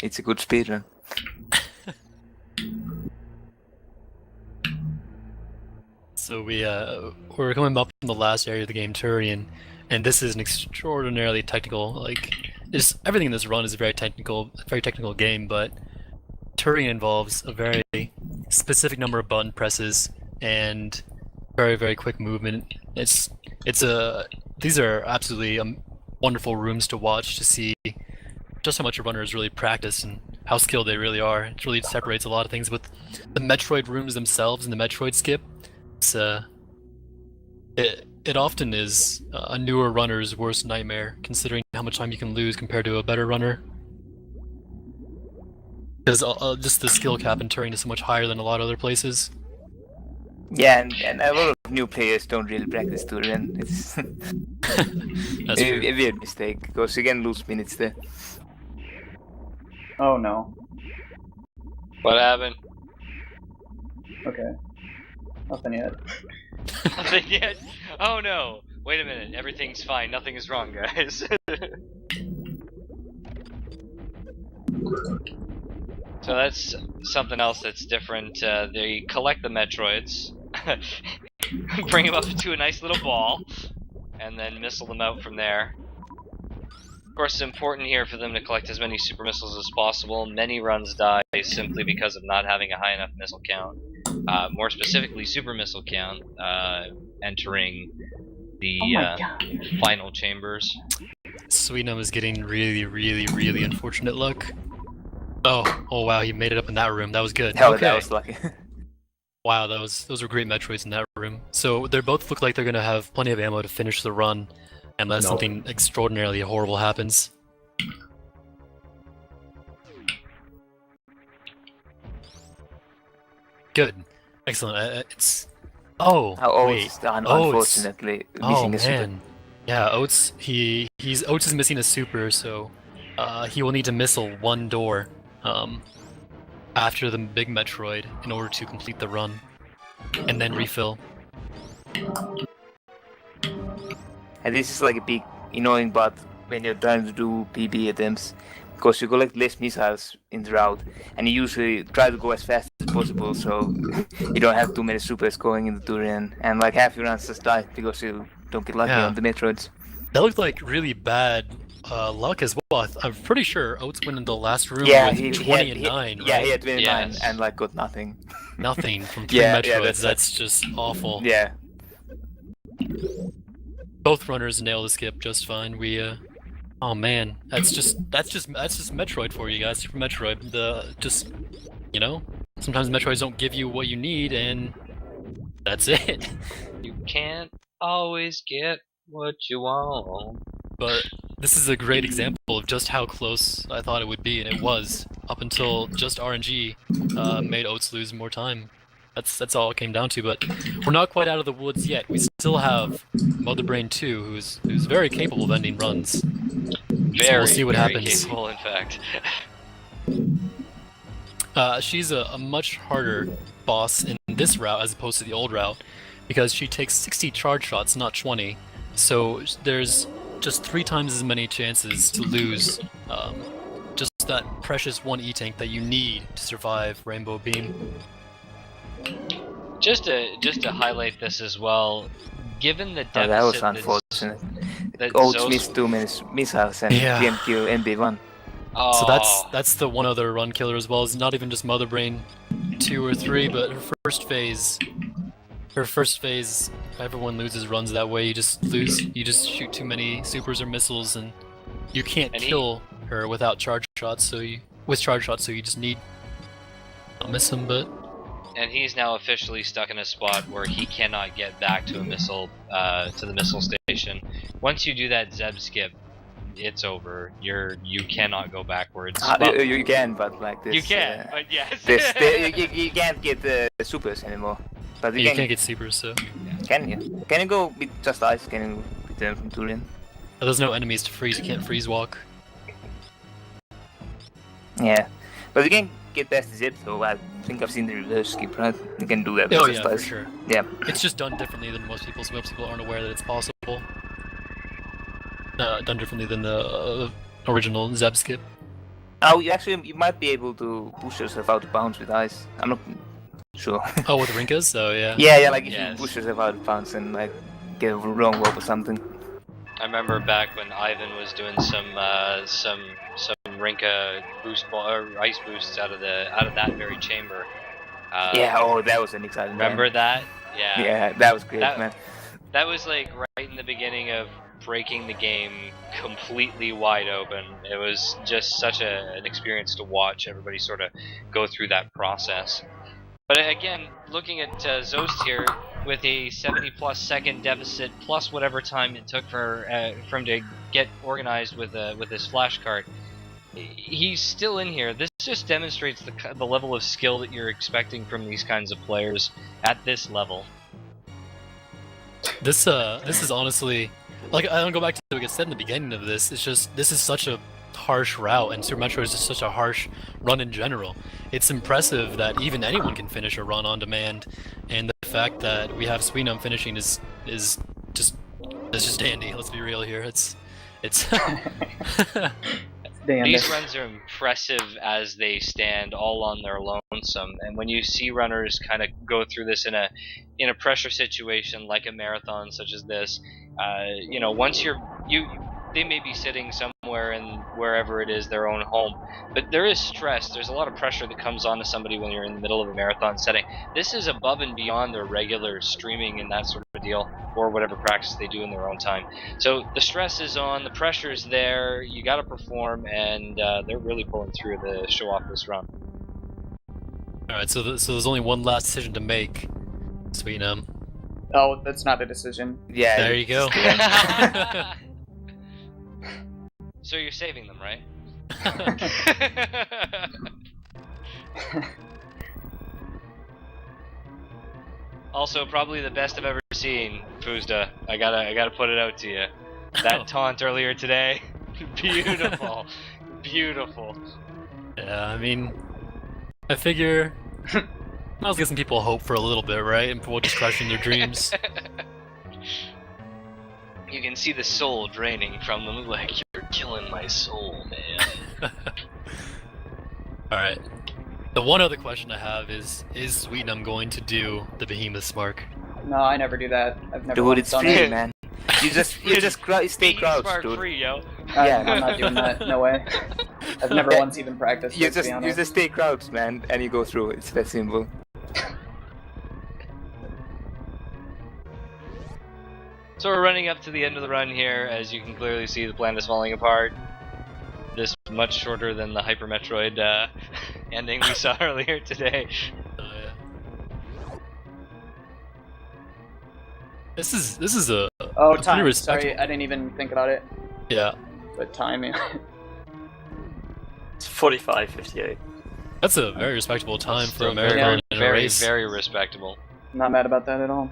Speaker 6: It's a good speedrun.
Speaker 5: So we're coming up in the last area of the game, Turian, and this is an extraordinarily technical. Like, everything in this run is a very technical game, but Turian involves a very specific number of button presses and very, very quick movement. These are absolutely wonderful rooms to watch to see just how much a runner is really practiced and how skilled they really are. It really separates a lot of things with the Metroid rooms themselves and the Metroid skip. It often is a newer runner's worst nightmare, considering how much time you can lose compared to a better runner. Because just the skill cap in Turing is so much higher than a lot of other places.
Speaker 6: Yeah, and a lot of new players don't really practice Turin. It's
Speaker 5: That's
Speaker 6: a
Speaker 5: true.
Speaker 6: weird mistake, because you can lose minutes there.
Speaker 1: Oh no.
Speaker 3: What happened?
Speaker 1: Okay. Nothing yet.
Speaker 3: Nothing yet? Oh no! Wait a minute, everything's fine, nothing is wrong, guys. So that's something else that's different. They collect the Metroids, bring them up into a nice little ball, and then missile them out from there. Of course, it's important here for them to collect as many super missiles as possible. Many runs die simply because of not having a high enough missile count. More specifically, super missile count entering the final chambers.
Speaker 5: Sweetnum is getting really, really, really unfortunate luck. Oh wow, he made it up in that room. That was good.
Speaker 6: Hell,
Speaker 5: Okay.
Speaker 6: that was lucky.
Speaker 5: Wow, those were great Metroids in that room. So they both look like they're gonna have plenty of ammo to finish the run, unless
Speaker 4: No.
Speaker 5: something extraordinarily horrible happens. Good, excellent. It's
Speaker 6: How old
Speaker 5: wait,
Speaker 6: is
Speaker 5: Oats.
Speaker 6: unfortunately
Speaker 5: Oh
Speaker 6: missing a super.
Speaker 5: man, yeah, Oats. Oats is missing a super, so he will need to missile one door after the big Metroid in order to complete the run, and then refill.
Speaker 6: And this is like a big annoying but when you're trying to do PB attempts, because you collect less missiles in the route, and you usually try to go as fast as possible, so you don't have too many supers going in the Durian, and like half your runs just die because you don't get lucky
Speaker 5: Yeah.
Speaker 6: on the Metroids.
Speaker 5: That looked like really bad luck as well. I'm pretty sure Oats went in the last room
Speaker 6: Yeah,
Speaker 5: with
Speaker 6: he
Speaker 5: 20
Speaker 6: had,
Speaker 5: and 9,
Speaker 6: Yeah,
Speaker 5: right?
Speaker 6: he had 29
Speaker 3: Yes.
Speaker 6: and like got nothing.
Speaker 5: Nothing from 3
Speaker 6: Yeah,
Speaker 5: Metroids.
Speaker 6: yeah,
Speaker 5: that's just awful.
Speaker 6: Yeah.
Speaker 5: Both runners nailed the skip just fine. Oh man, that's just Metroid for you guys. Super Metroid. You know, sometimes Metroids don't give you what you need, and that's it.
Speaker 3: You can't always get what you want.
Speaker 5: But this is a great example of just how close I thought it would be, and it was up until just RNG made Oats lose more time. That's all it came down to. But we're not quite out of the woods yet. We still have Mother Brain 2, who's very capable of ending runs.
Speaker 3: Very,
Speaker 5: see what
Speaker 3: very
Speaker 5: happens.
Speaker 3: capable, in fact.
Speaker 5: She's a much harder boss in this route as opposed to the old route, because she takes 60 charge shots, not 20. So there's just 3 times as many chances to lose just that precious 1 E-Tank that you need to survive Rainbow Beam.
Speaker 3: Just to highlight this as well, given the
Speaker 6: Oh,
Speaker 3: deficit
Speaker 6: that was unfortunate.
Speaker 3: that
Speaker 6: Oats
Speaker 3: Zo's-
Speaker 6: missed too many missiles and
Speaker 5: Yeah.
Speaker 6: didn't kill MB1.
Speaker 3: Oh,
Speaker 5: So that's the one other run killer as well. It's not even just Mother Brain 2 or 3, but her first phase, everyone loses runs that way. You just shoot too many supers or missiles, and you can't
Speaker 3: And
Speaker 5: kill her without charge shots. So you just need not miss him, but
Speaker 3: and he's now officially stuck in a spot where he cannot get back to a missile, to the missile station. Once you do that Zeb skip, it's over. You cannot go backwards. Well,
Speaker 6: You can, but like this.
Speaker 3: you can, but yes.
Speaker 6: You can't get the supers anymore. But you,
Speaker 5: you can't get supers. So
Speaker 6: Can you? Can you go with just ice? Can you return from Turin?
Speaker 5: there's no enemies to freeze. You can't freeze walk.
Speaker 6: Yeah. But you can get past the zip though. I think I've seen the reverse skip, right? You can do that with
Speaker 5: Oh
Speaker 6: just
Speaker 5: yeah, for
Speaker 6: ice.
Speaker 5: sure.
Speaker 6: Yeah.
Speaker 5: It's just done differently than most people, so most people aren't aware that it's possible. Done differently than the original Zeb skip.
Speaker 6: Oh, you might be able to push yourself out of bounds with ice. I'm not sure.
Speaker 5: Oh, with Rinkas? Oh yeah.
Speaker 6: yeah, like if
Speaker 3: Yes.
Speaker 6: you push yourself out of bounds and like get a wrong rope or something.
Speaker 3: I remember back when Ivan was doing some Rinka or ice boosts out of that very chamber.
Speaker 6: Yeah. Oh, that was an exciting.
Speaker 3: Remember that? Yeah.
Speaker 6: Yeah, that was great,
Speaker 3: That-
Speaker 6: man.
Speaker 3: That was like right in the beginning of breaking the game completely wide open. It was just such an experience to watch everybody sort of go through that process. But again, looking at Zost here with a 70+ second deficit plus whatever time it took for him to get organized with his flash cart, he's still in here. This just demonstrates the level of skill that you're expecting from these kinds of players at this level.
Speaker 5: This is honestly, like, I don't go back to what I said in the beginning of this. It's just, this is such a harsh route, and Super Metroid is just such a harsh run in general. It's impressive that even anyone can finish a run on demand, and the fact that we have Sweetnum finishing is just dandy. Let's be real here. It's
Speaker 3: These runs are impressive as they stand all on their lonesome, and when you see runners kind of go through this in a pressure situation like a marathon such as this, once they may be sitting somewhere in wherever it is, their own home, but there is stress. There's a lot of pressure that comes onto somebody when you're in the middle of a marathon setting. This is above and beyond their regular streaming and that sort of deal, or whatever practice they do in their own time. So the stress is on, the pressure is there, you got to perform, and they're really pulling through to show off this run.
Speaker 5: Alright, so there's only one last decision to make. Sweetnum.
Speaker 1: Oh, that's not a decision.
Speaker 6: Yeah.
Speaker 5: There you go.
Speaker 3: So you're saving them, right? Also, probably the best I've ever seen, Fuzda. I gotta put it out to you. That taunt earlier today, beautiful, beautiful.
Speaker 5: Yeah, I mean, I figure I was getting people hope for a little bit, right? And people just crushing their dreams.
Speaker 3: You can see the soul draining from them, like, you're killing my soul, man.
Speaker 5: Alright. The one other question I have is Sweetnum going to do the Behemoth's Mark?
Speaker 1: No, I never do that. I've never
Speaker 6: Dude,
Speaker 1: once
Speaker 6: it's
Speaker 1: done
Speaker 6: free,
Speaker 1: it.
Speaker 6: man. You just stay crouched,
Speaker 3: Spark
Speaker 6: dude.
Speaker 3: free, yo.
Speaker 6: Yeah.
Speaker 1: I'm not doing that. No way. I've never
Speaker 6: Yeah.
Speaker 1: once even practiced
Speaker 6: You
Speaker 1: it, to be
Speaker 6: just
Speaker 1: honest.
Speaker 6: stay crouched, man, and you go through. It's that simple.
Speaker 3: So we're running up to the end of the run here. As you can clearly see, the planet is falling apart. This much shorter than the Hyper Metroid ending we saw earlier today.
Speaker 5: Oh yeah. This is a
Speaker 1: Oh,
Speaker 5: pretty
Speaker 1: time.
Speaker 5: respectable.
Speaker 1: Sorry, I didn't even think about it.
Speaker 5: Yeah.
Speaker 1: But timing.
Speaker 2: It's 45:58.
Speaker 5: That's a very respectable time for
Speaker 3: Still
Speaker 5: a marathon
Speaker 1: very,
Speaker 5: in a
Speaker 3: very,
Speaker 5: race.
Speaker 3: very respectable.
Speaker 1: I'm not mad about that at all.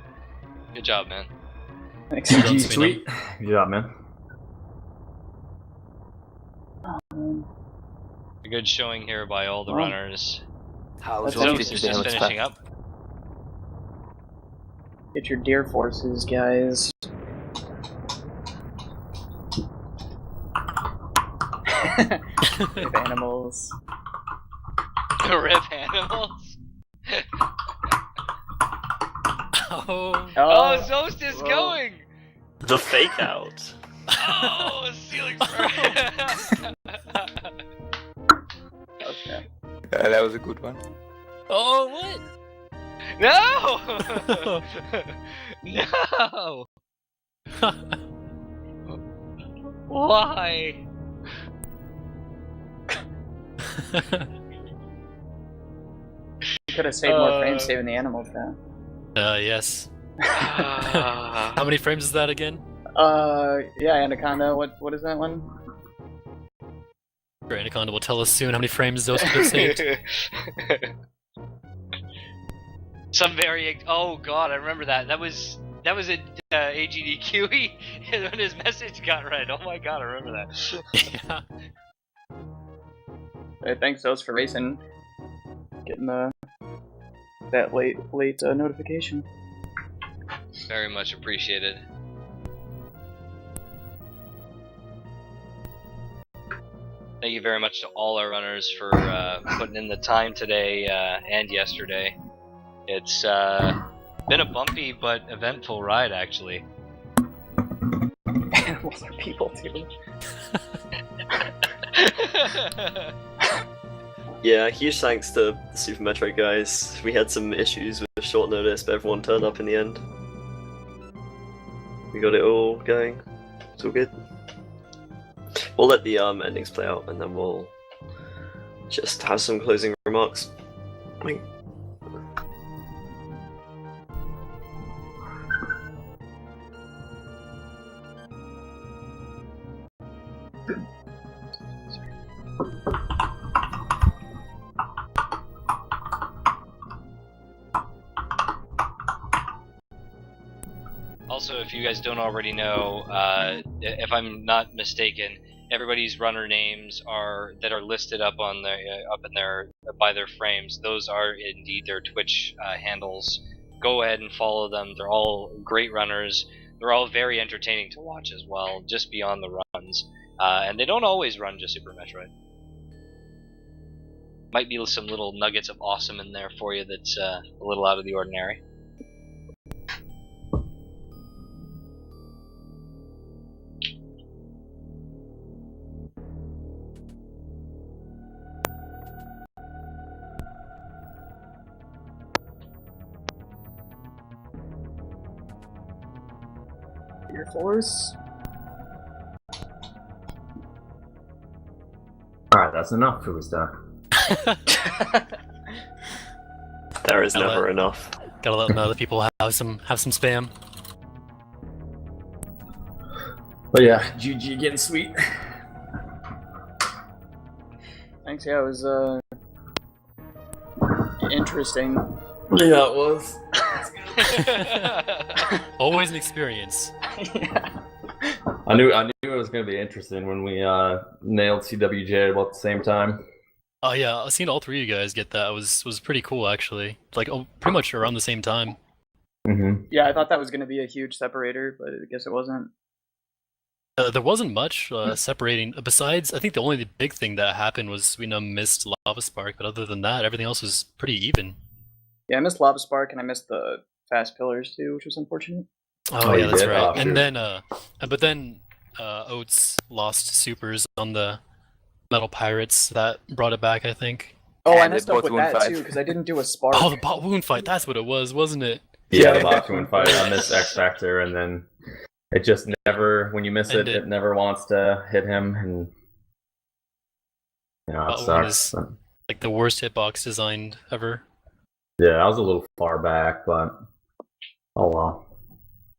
Speaker 3: Good job, man.
Speaker 1: Thanks.
Speaker 5: Well done,
Speaker 4: GG,
Speaker 5: Sweetnum.
Speaker 4: sweet. Good job, man.
Speaker 3: A good showing here by all the
Speaker 1: Oh.
Speaker 3: runners.
Speaker 6: How
Speaker 1: That's
Speaker 3: Zos
Speaker 1: interesting.
Speaker 3: is just finishing up.
Speaker 1: Get your deer forces, guys. With animals.
Speaker 3: Rip animals.
Speaker 5: Oh.
Speaker 3: Oh, Zost is
Speaker 1: Whoa.
Speaker 3: going!
Speaker 2: The fake out.
Speaker 3: Oh, ceiling spur!
Speaker 1: Okay.
Speaker 6: that was a good one.
Speaker 5: Oh, what?
Speaker 3: No! No! Why?
Speaker 1: You could have saved more frames saving the animals, man.
Speaker 5: Yes. How many frames is that again?
Speaker 1: Yeah, Anaconda. What is that one?
Speaker 5: Great, Anaconda will tell us soon how many frames those could have saved.
Speaker 3: Some oh god, I remember that. That was a AGDQ when his message got read. Oh my god, I remember that.
Speaker 5: Yeah.
Speaker 1: Hey, thanks those for racing. Getting that late notification.
Speaker 3: Very much appreciated. Thank you very much to all our runners for putting in the time today and yesterday. It's been a bumpy but eventful ride, actually.
Speaker 1: Animals are people too.
Speaker 2: Yeah, huge thanks to the Super Metroid guys. We had some issues with short notice, but everyone turned up in the end. We got it all going. It's all good. We'll let the endings play out, and then we'll just have some closing remarks. Wait.
Speaker 3: Also, if you guys don't already know, if I'm not mistaken, everybody's runner names that are listed up on by their frames. Those are indeed their Twitch handles. Go ahead and follow them. They're all great runners. They're all very entertaining to watch as well, just beyond the runs. And they don't always run just Super Metroid. Might be some little nuggets of awesome in there for you that's a little out of the ordinary.
Speaker 1: Your force.
Speaker 4: Alright, that's enough for this stuff.
Speaker 2: There is
Speaker 5: Gotta
Speaker 2: never
Speaker 5: let-
Speaker 2: enough.
Speaker 5: Gotta let other people have some spam.
Speaker 4: But yeah, GG getting sweet.
Speaker 1: Thanks. Yeah, it was interesting.
Speaker 4: Yeah, it was.
Speaker 5: Always an experience.
Speaker 1: Yeah.
Speaker 4: I knew it was gonna be interesting when we nailed CWJ about the same time.
Speaker 5: Oh yeah, seeing all three of you guys get that was pretty cool actually. Like pretty much around the same time.
Speaker 4: Mm-hmm.
Speaker 1: Yeah, I thought that was going to be a huge separator, but I guess it wasn't.
Speaker 5: There wasn't much separating. Besides, I think the only big thing that happened was we missed Lava Spark, but other than that, everything else was pretty even.
Speaker 1: Yeah, I missed Lava Spark and I missed the fast pillars too, which was unfortunate.
Speaker 5: Oh,
Speaker 4: Oh,
Speaker 5: yeah,
Speaker 4: you
Speaker 5: that's
Speaker 4: did?
Speaker 5: right.
Speaker 4: Oh, shoot.
Speaker 5: And then, but then Oates lost supers on the Metal Pirates. That brought it back, I think.
Speaker 1: Oh, I
Speaker 6: And
Speaker 1: messed
Speaker 6: the
Speaker 1: up with
Speaker 6: bot wound
Speaker 1: that
Speaker 6: fight.
Speaker 1: too because I didn't do a spark.
Speaker 5: Oh, the bot wound fight. That's what it was, wasn't it?
Speaker 4: Yeah,
Speaker 1: Yeah.
Speaker 4: the box win fight. I missed X Factor, and then it just never. When you miss it,
Speaker 5: And
Speaker 4: it never wants to hit him, and you know, it
Speaker 5: Bot wound
Speaker 4: sucks.
Speaker 5: is- Like the worst hitbox designed ever.
Speaker 4: Yeah, I was a little far back, but oh well.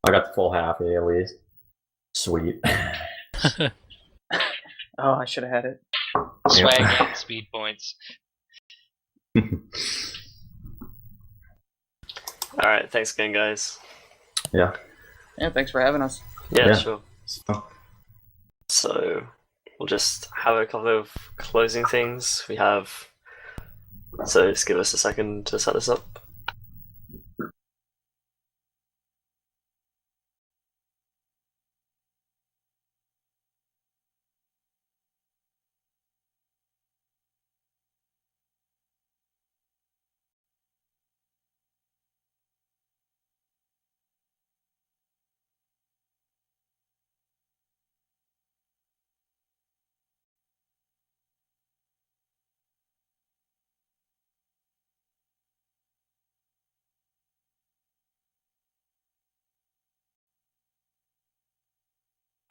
Speaker 4: I got the full half at least. Sweet.
Speaker 1: Oh, I should have had it.
Speaker 3: Swag and speed points.
Speaker 2: Alright, thanks again, guys.
Speaker 4: Yeah.
Speaker 1: Yeah, thanks for having us.
Speaker 2: Yeah,
Speaker 4: Yeah.
Speaker 2: sure.
Speaker 4: So,
Speaker 2: So we'll just have a couple of closing things. We have. So just give us a second to set this up.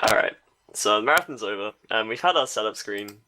Speaker 2: Alright, so the marathon's over, and we've had our setup screen